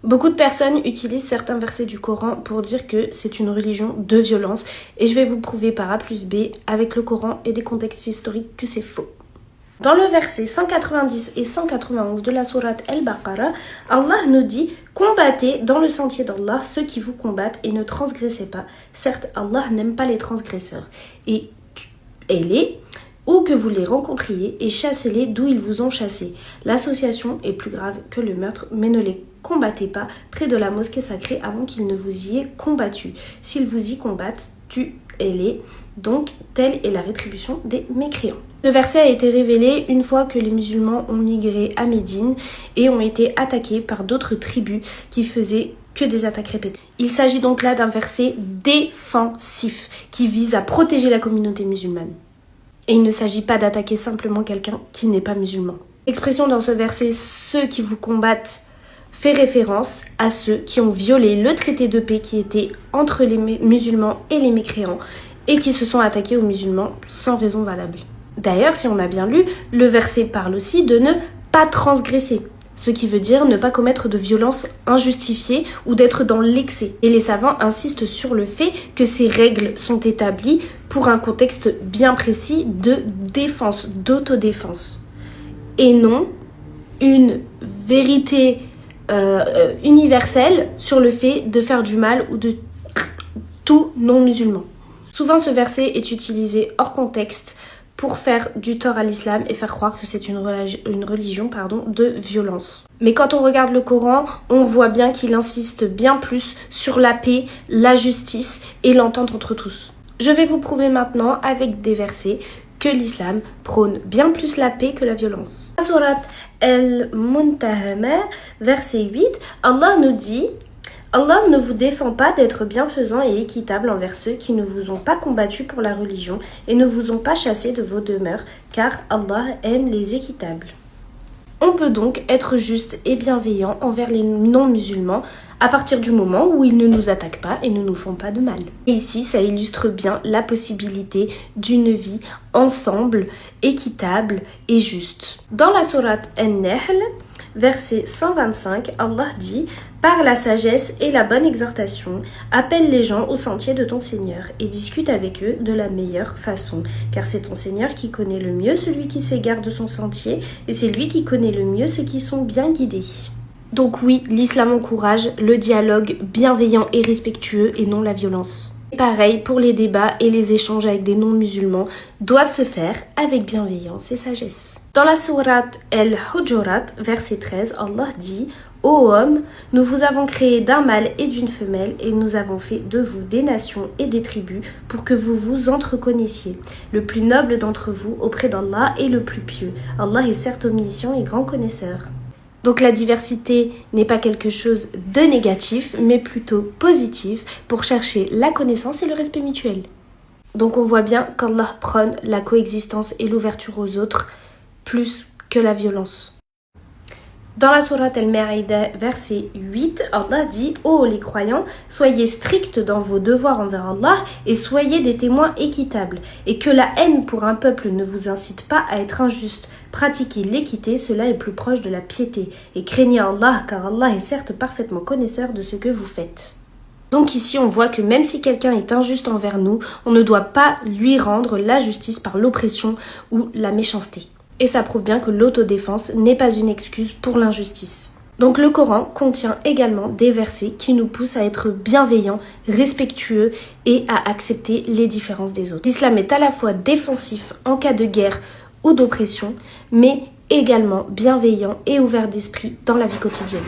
Beaucoup de personnes utilisent certains versets du Coran pour dire que c'est une religion de violence et je vais vous prouver par A plus B avec le Coran et des contextes historiques que c'est faux. Dans le verset 190 et 191 de la sourate Al-Baqarah, Allah nous dit « Combattez dans le sentier d'Allah ceux qui vous combattent et ne transgressez pas. Certes, Allah n'aime pas les transgresseurs. Et aidez-les, où que vous les rencontriez, et chassez-les d'où ils vous ont chassés. L'association est plus grave que le meurtre, mais ne les combattez pas près de la mosquée sacrée avant qu'ils ne vous y aient combattu. S'ils vous y combattent, tuez-les. Donc, telle est la rétribution des mécréants. » Ce verset a été révélé une fois que les musulmans ont migré à Médine et ont été attaqués par d'autres tribus qui faisaient que des attaques répétées. Il s'agit donc là d'un verset défensif qui vise à protéger la communauté musulmane. Et il ne s'agit pas d'attaquer simplement quelqu'un qui n'est pas musulman. L'expression dans ce verset « ceux qui vous combattent » fait référence à ceux qui ont violé le traité de paix qui était entre les musulmans et les mécréants et qui se sont attaqués aux musulmans sans raison valable. D'ailleurs, si on a bien lu, le verset parle aussi de ne pas transgresser, ce qui veut dire ne pas commettre de violence injustifiée ou d'être dans l'excès. Et les savants insistent sur le fait que ces règles sont établies pour un contexte bien précis de défense, d'autodéfense, et non une vérité universelle sur le fait de faire du mal ou de tout non-musulman. Souvent, ce verset est utilisé hors contexte pour faire du tort à l'islam et faire croire que c'est une religion de violence. Mais quand on regarde le Coran, on voit bien qu'il insiste bien plus sur la paix, la justice et l'entente entre tous. Je vais vous prouver maintenant avec des versets que l'islam prône bien plus la paix que la violence. La sourate Al-Muntahama, verset 8, Allah nous dit « Allah ne vous défend pas d'être bienfaisant et équitable envers ceux qui ne vous ont pas combattu pour la religion et ne vous ont pas chassé de vos demeures, car Allah aime les équitables. » On peut donc être juste et bienveillant envers les non-musulmans à partir du moment où ils ne nous attaquent pas et ne nous font pas de mal. Et ici, ça illustre bien la possibilité d'une vie ensemble, équitable et juste. Dans la sourate An-Nahl, verset 125, Allah dit « Par la sagesse et la bonne exhortation, appelle les gens au sentier de ton Seigneur et discute avec eux de la meilleure façon, car c'est ton Seigneur qui connaît le mieux celui qui s'égare de son sentier et c'est lui qui connaît le mieux ceux qui sont bien guidés. » Donc oui, l'islam encourage le dialogue bienveillant et respectueux et non la violence. Et pareil pour les débats et les échanges avec des non-musulmans doivent se faire avec bienveillance et sagesse. Dans la sourate Al-Hujurat, verset 13, Allah dit « Ô homme, nous vous avons créé d'un mâle et d'une femelle et nous avons fait de vous des nations et des tribus pour que vous vous entreconnaissiez. Le plus noble d'entre vous auprès d'Allah est le plus pieux. Allah est certes omniscient et grand connaisseur. » Donc la diversité n'est pas quelque chose de négatif, mais plutôt positif pour chercher la connaissance et le respect mutuel. Donc on voit bien qu'Allah prône la coexistence et l'ouverture aux autres plus que la violence. Dans la sourate Al-Ma'ida, verset 8, Allah dit « Ô les croyants, soyez stricts dans vos devoirs envers Allah et soyez des témoins équitables. Et que la haine pour un peuple ne vous incite pas à être injuste. Pratiquez l'équité, cela est plus proche de la piété. Et craignez Allah, car Allah est certes parfaitement connaisseur de ce que vous faites. » Donc ici, on voit que même si quelqu'un est injuste envers nous, on ne doit pas lui rendre la justice par l'oppression ou la méchanceté. Et ça prouve bien que l'autodéfense n'est pas une excuse pour l'injustice. Donc le Coran contient également des versets qui nous poussent à être bienveillants, respectueux et à accepter les différences des autres. L'islam est à la fois défensif en cas de guerre ou d'oppression, mais également bienveillant et ouvert d'esprit dans la vie quotidienne.